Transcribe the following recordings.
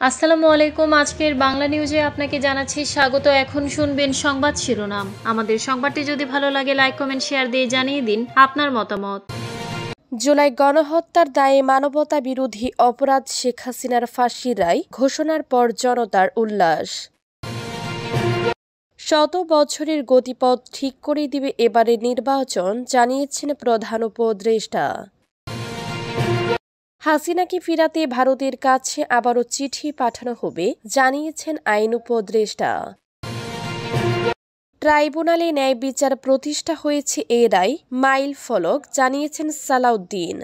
আসসালামু আলাইকুম। আজকের বাংলা নিউজে আপনাকে জানাচ্ছি স্বাগত। এখন শুনবেন সংবাদ শিরোনাম। আমাদের সংবাদটি যদি ভালো লাগে লাইক কমেন্ট শেয়ার দিয়ে জানিয়ে দিন আপনার মতামত। জুলাই গণহত্যার দায়ে মানবতা বিরোধী অপরাধ শেখ হাসিনার ফাঁসির রায় ঘোষণার পর জনতার উল্লাস। শত বছরের গতিপথ ঠিক করে দিবে এবারের নির্বাচন, জানিয়েছেন প্রধান উপদেষ্টা। হাসিনাকে ফেরাতে ভারতের কাছে আবারও চিঠি পাঠানো হবে, জানিয়েছেন আইন উপদেষ্টা। ট্রাইব্যুনালে ন্যায় বিচার প্রতিষ্ঠা হয়েছে এ রায় মাইল ফলক, জানিয়েছেন সালাউদ্দিন।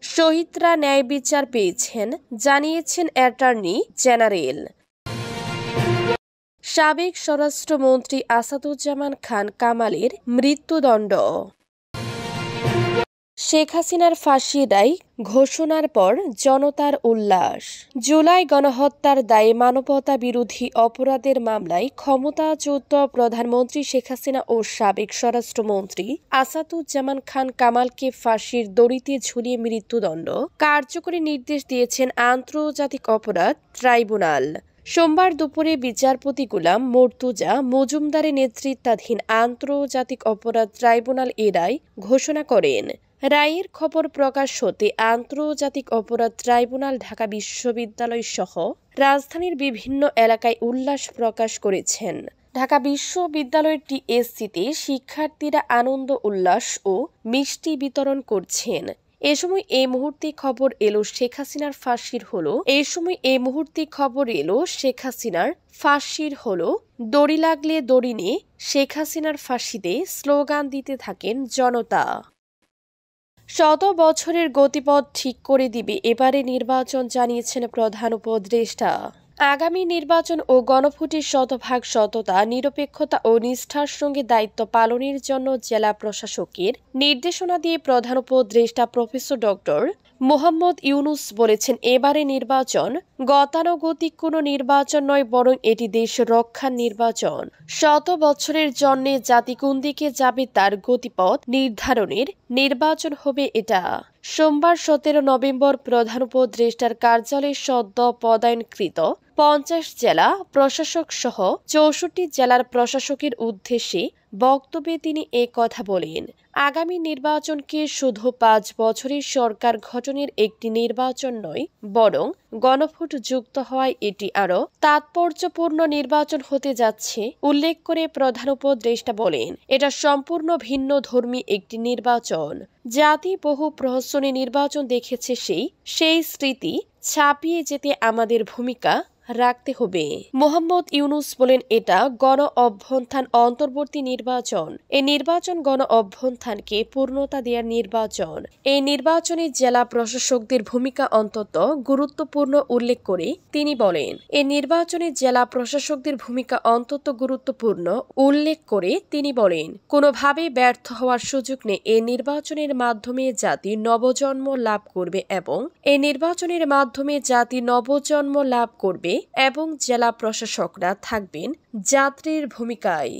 শহীদরা ন্যায় বিচার পেয়েছেন, জানিয়েছেন অ্যাটর্নি জেনারেল। সাবেক স্বরাষ্ট্রমন্ত্রী আসাদুজ্জামান খান কামালের মৃত্যুদণ্ড। শেখ হাসিনার ফাঁসির রায় ঘোষণার পর জনতার উল্লাস। জুলাই গণহত্যার দায়ে মানবতা বিরোধী অপরাধের মামলায় ক্ষমতাচ্যুত প্রধানমন্ত্রী শেখ হাসিনা ও সাবেক স্বরাষ্ট্রমন্ত্রী আসাদুজ্জামান খান কামালকে ফাঁসির দড়িতে ঝুলিয়ে মৃত্যুদণ্ড কার্যকরী নির্দেশ দিয়েছেন আন্তর্জাতিক অপরাধ ট্রাইব্যুনাল। সোমবার দুপুরে বিচারপতি গোলাম মর্তুজা মজুমদারের নেতৃত্বাধীন আন্তর্জাতিক অপরাধ ট্রাইব্যুনাল এ রায় ঘোষণা করেন। রায়ের খবর প্রকাশ হতে আন্তর্জাতিক অপরাধ ট্রাইব্যুনাল ঢাকা বিশ্ববিদ্যালয় সহ রাজধানীর বিভিন্ন এলাকায় উল্লাস প্রকাশ করেছেন। ঢাকা বিশ্ববিদ্যালয়ের টিএসসিতে শিক্ষার্থীরা আনন্দ উল্লাস ও মিষ্টি বিতরণ করছেন। এ সময় এই মুহূর্তে খবর এলো শেখ হাসিনার ফাঁসির হলো দড়ি লাগলে দড়ি নে, শেখ হাসিনার ফাঁসিতে স্লোগান দিতে থাকেন জনতা। শত বছরের গতিপথ ঠিক করে দিবে এবারে নির্বাচন, জানিয়েছেন প্রধান উপদেষ্টা। আগামী নির্বাচন ও গণভোটের শতভাগ সততা, নিরপেক্ষতা ও নিষ্ঠার সঙ্গে দায়িত্ব পালনের জন্য জেলা প্রশাসকের নির্দেশনা দিয়ে প্রধান উপদেষ্টা প্রফেসর ডক্টর মোহাম্মদ ইউনুস বলেছেন, এবারে নির্বাচন গতানুগতিক কোনো নির্বাচন নয়, বরং এটি দেশ রক্ষার নির্বাচন। শত বছরের জন্য জাতি কোন দিকে যাবে তার গতিপথ নির্ধারণের নির্বাচন হবে এটা। সোমবার 17 নভেম্বর প্রধান উপদেষ্টার কার্যালয়ে সদ্য পদায়নকৃত 50 জেলা প্রশাসক সহ 64 জেলার প্রশাসকের উদ্দেশ্যে বক্তব্যে তিনি এ কথা বলেন। আগামী নির্বাচনকে শুধু 5 বছরের সরকার গঠনের একটি নির্বাচন নয়, বরং গণভোট যুক্ত হওয়ায় এটি আরও তাৎপর্যপূর্ণ নির্বাচন হতে যাচ্ছে উল্লেখ করে প্রধান উপদেষ্টা বলেন, এটা সম্পূর্ণ ভিন্ন ধর্মী একটি নির্বাচন। জাতি বহু প্রহসনে নির্বাচন দেখেছে, সেই স্মৃতি ছাপিয়ে যেতে আমাদের ভূমিকা রাখতে হবে। মোহাম্মদ ইউনুস বলেন, এটা গণ অভ্যুত্থান অন্তর্বর্তী নির্বাচন। এই নির্বাচন গণ অভ্যুত্থানকে পূর্ণতা দেওয়ার নির্বাচন। এই নির্বাচনে জেলা প্রশাসকদের ভূমিকা অত্যন্ত গুরুত্বপূর্ণ উল্লেখ করে তিনি বলেন, এই নির্বাচনে জেলা প্রশাসকদের ভূমিকা অত্যন্ত গুরুত্বপূর্ণ উল্লেখ করে তিনি বলেন, কোনোভাবে ব্যর্থ হওয়ার সুযোগ নেই। এই নির্বাচনের মাধ্যমে জাতি নবজন্ম লাভ করবে এবং জেলা প্রশাসকরা থাকবেন যাত্রীর ভূমিকায়।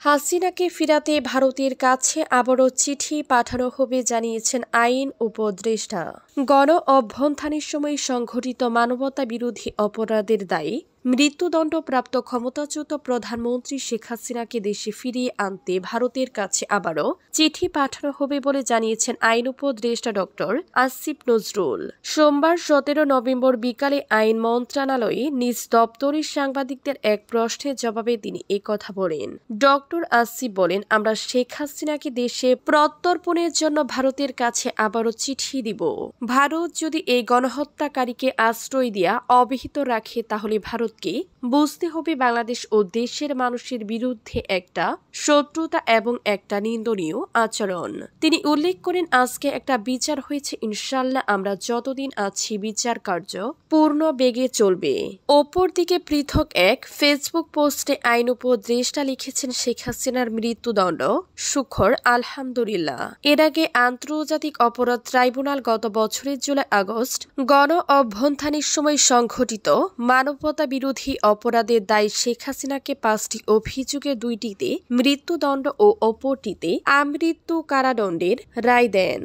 হাসিনাকে ফেরাতে ভারতের কাছে আবারও চিঠি পাঠানো হবে, জানিয়েছেন আইন উপদেষ্টা। গণ অভ্যুত্থানের সময় সংঘটিত মানবতা বিরোধী অপরাধের দায়ে মৃত্যুদণ্ডপ্রাপ্ত ক্ষমতাচ্যুত প্রধানমন্ত্রী শেখ হাসিনাকে দেশে ফিরিয়ে আনতে ভারতের কাছে আবারও চিঠি পাঠানো হবে বলে জানিয়েছেন আইন উপদেষ্টা ডক্টর আসিফ নজরুল। সোমবার 17 নভেম্বর বিকালে আইন মন্ত্রণালয়ে নিজ দপ্তরের সাংবাদিকদের এক প্রশ্নের জবাবে তিনি কথা বলেন। ডক্টর আসিফ বলেন, আমরা শেখ হাসিনাকে দেশে প্রত্যর্পণের জন্য ভারতের কাছে আবারও চিঠি দিব। ভারত যদি এই গণহত্যাকারীকে আশ্রয় দেয়া অব্যাহত রাখে, তাহলে ভারতকে বুঝতে হবে বাংলাদেশ ও দেশের মানুষের বিরুদ্ধে একটা শত্রুতা এবং একটা নিন্দনীয় আচরণ। তিনি উল্লেখ করেন, আজকে একটা বিচার হয়েছে, ইনশাল্লাহ আমরা যতদিন আছি বিচার কার্য পূর্ণ বেগে চলবে। অপরদিকে পৃথক এক ফেসবুক পোস্টে আইন উপদেষ্টা লিখেছেন, শেখ হাসিনার মৃত্যুদণ্ড সুখর আলহামদুলিল্লাহ। এর আগে আন্তর্জাতিক অপরাধ ট্রাইব্যুনাল গত বছরের জুলাই-আগস্ট গণ অভ্যুত্থানের সময় সংঘটিত মানবতা বিরোধী অপরাধের দায়ে শেখ হাসিনাকে 5টি অভিযোগের 2টিতে মৃত্যুদণ্ড ও অপরটিতে আমৃত্যু কারাদণ্ডের রায় দেন।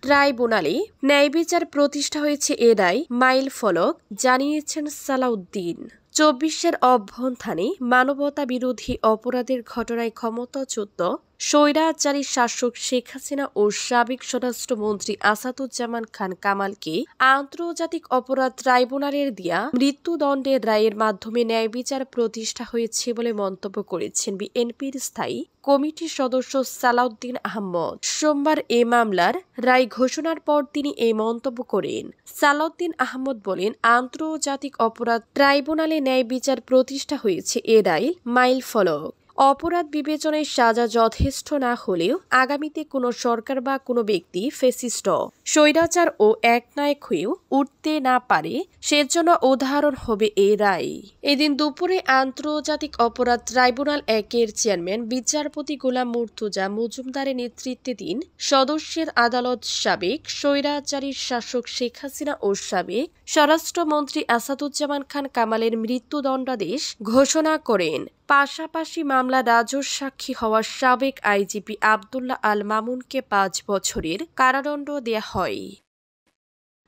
ট্রাইব্যুনালে ন্যায় বিচার প্রতিষ্ঠা হয়েছে এরাই মাইল ফলক জানিয়েছেন সালাউদ্দিন। 24-এর অভ্যন্থানে মানবতা বিরোধী অপরাধের ঘটনায় ক্ষমতাচ্যুত স্বৈরাচারী শাসক শেখ হাসিনা ও সাবেক স্বরাষ্ট্রমন্ত্রী আসাদুজ্জামান খান কামালকে আন্তর্জাতিক অপরাধ ট্রাইব্যুনালের দেয়া মৃত্যুদণ্ডের রায়ের মাধ্যমে ন্যায় বিচার প্রতিষ্ঠা হয়েছে বলে মন্তব্য করেছেন বিএনপির স্থায়ী কমিটির সদস্য সালাউদ্দিন আহমদ। সোমবার এ মামলার রায় ঘোষণার পর তিনি এই মন্তব্য করেন। সালাউদ্দিন আহমদ বলেন, আন্তর্জাতিক অপরাধ ট্রাইব্যুনালে ন্যায় বিচার প্রতিষ্ঠা হয়েছে এ রায় মাইল ফলক। অপরাধ বিবেচনায় সাজা যথেষ্ট না হলেও আগামীতে কোনো সরকার বা কোনো ব্যক্তি ফ্যাসিস্ট স্বৈরাচার ও একনায়ক হয়েও উঠতে না পারে, সেজন্য উদাহরণ হবে এই রায়। এদিন দুপুরে আন্তর্জাতিক অপরাধ ট্রাইব্যুনাল 1-এর চেয়ারম্যান বিচারপতি গোলাম মুর্তজা মজুমদারের নেতৃত্বাধীন সদস্যের আদালত সাবেক স্বৈরাচারী শাসক শেখ হাসিনা ও সাবেক স্বরাষ্ট্রমন্ত্রী আসাদুজ্জামান খান কামালের মৃত্যুদণ্ডাদেশ ঘোষণা করেন। পাশাপাশি মামলা রাজসাক্ষী হওয়া সাবেক আইজিপি আবদুল্লাহ আল মামুনকে 5 বছরের কারাদণ্ড দেয়া হয়।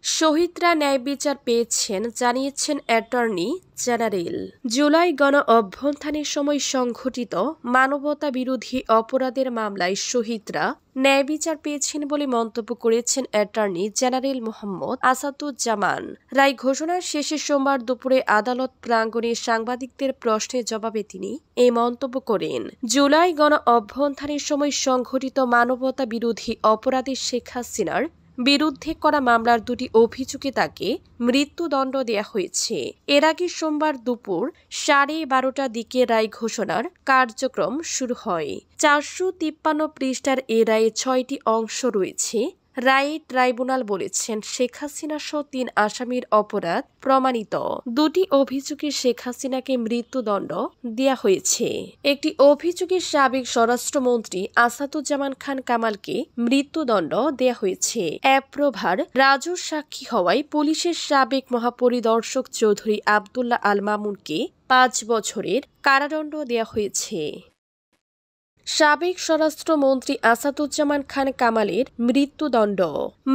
শহীদরা ন্যায় বিচার পেয়েছেন জানিয়েছেন অ্যাটর্নি জেনারেল। জুলাই গণ অভ্যুত্থানের সময় সংঘটিত মানবতা বিরোধী অপরাধের মামলায় শহীদরা ন্যায় বিচার পেয়েছেন বলে মন্তব্য করেছেন অ্যাটর্নি জেনারেল মোহাম্মদ আসাদুজ্জামান। রায় ঘোষণার শেষে সোমবার দুপুরে আদালত প্রাঙ্গণে সাংবাদিকদের প্রশ্নের জবাবে তিনি এই মন্তব্য করেন। জুলাই গণ অভ্যুত্থানের সময় সংঘটিত মানবতা বিরোধী অপরাধে শেখ হাসিনার বিরুদ্ধে করা মামলার 2টি অভিযোগে তাকে মৃত্যুদণ্ড দেয়া হয়েছে। এর আগে সোমবার দুপুর 12:30টার দিকে রায় ঘোষণার কার্যক্রম শুরু হয়। 453 পৃষ্ঠার এ রায়ে 6টি অংশ রয়েছে। রায়ে ট্রাইব্যুনাল বলেছেন, শেখ হাসিনা সহ 3 আসামির অপরাধ প্রমাণিত। 2টি অভিযোগে শেখ হাসিনাকে মৃত্যুদণ্ড দেয়া হয়েছে। একটি অভিযোগে সাবেক স্বরাষ্ট্রমন্ত্রী আসাদুজ্জামান খান কামালকে মৃত্যুদণ্ড দেয়া হয়েছে। অ্যাপ্রোভার রাজসাক্ষী হওয়ায় পুলিশের সাবেক মহাপরিদর্শক চৌধুরী আবদুল্লাহ আল মামুনকে 5 বছরের কারাদণ্ড দেয়া হয়েছে। সাবেক স্বরাষ্ট্রমন্ত্রী আসাদুজ্জামান খান কামালের মৃত্যুদণ্ড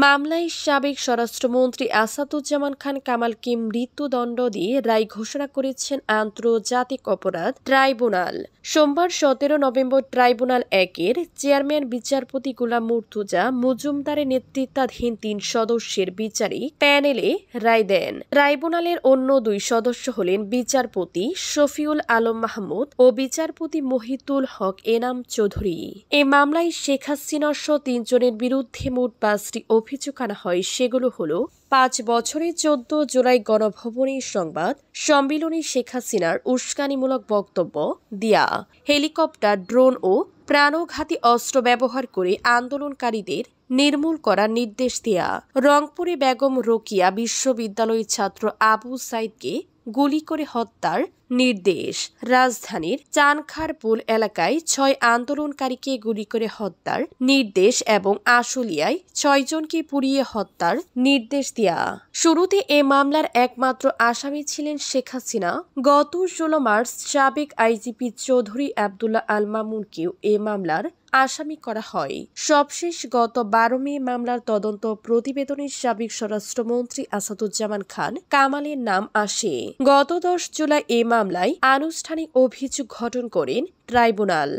মামলায় সাবেক স্বরাষ্ট্রমন্ত্রী আসাদুজ্জামান খান কামালকে মৃত্যুদণ্ড দিয়ে রায় ঘোষণা করেছেন আন্তর্জাতিক অপরাধ ট্রাইব্যুনাল। সোমবার 17 নভেম্বর ট্রাইব্যুনাল 1-এর চেয়ারম্যান বিচারপতি গোলাম মুর্তজা মজুমদারের নেতৃত্বাধীন 3 সদস্যের বিচারিক প্যানেলে রায় দেন। ট্রাইব্যুনালের অন্য 2 সদস্য হলেন বিচারপতি শফিউল আলম মাহমুদ ও বিচারপতি মহিতুল হক এনাম চৌধুরী। এই মামলায় শেখ হাসিনা সহ 3 জনের বিরুদ্ধে মোট 5টি অভিযোগ আনা হয়। সেগুলো হলো 5 বছরে 14 জুলাই গণভবনের সংবাদ সম্মেলনে শেখ হাসিনার উস্কানিমূলক বক্তব্য দেয়া, হেলিকপ্টার, ড্রোন ও প্রাণঘাতী অস্ত্র ব্যবহার করে আন্দোলনকারীদের নির্মূল করার নির্দেশ দেয়া, রংপুরে বেগম রোকিয়া বিশ্ববিদ্যালয়ের ছাত্র আবু সাইদকে গুলি করে হত্যার নির্দেশ, রাজধানীর চানখারপুল এলাকায় 6 আন্দোলনকারীকে গুলি করে হত্যার নির্দেশ এবং আশুলিয়ায় 6 জনকে পুড়িয়ে হত্যার নির্দেশ দেয়া। শুরুতে এ মামলার একমাত্র আসামি ছিলেন শেখ হাসিনা। গত 16 মার্চ সাবেক আইজিপি চৌধুরী আবদুল্লাহ আল মামুনকেও এ মামলার আসামি করা হয়। সবশেষ গত 12 মে মামলার তদন্ত প্রতিবেদনে সাবেক স্বরাষ্ট্রমন্ত্রী আসাদুজ্জামান খান কামালের নাম আসে। গত 10 জুলাই এ মামলায় আনুষ্ঠানিক অভিযোগ গঠন করেন ট্রাইব্যুনাল।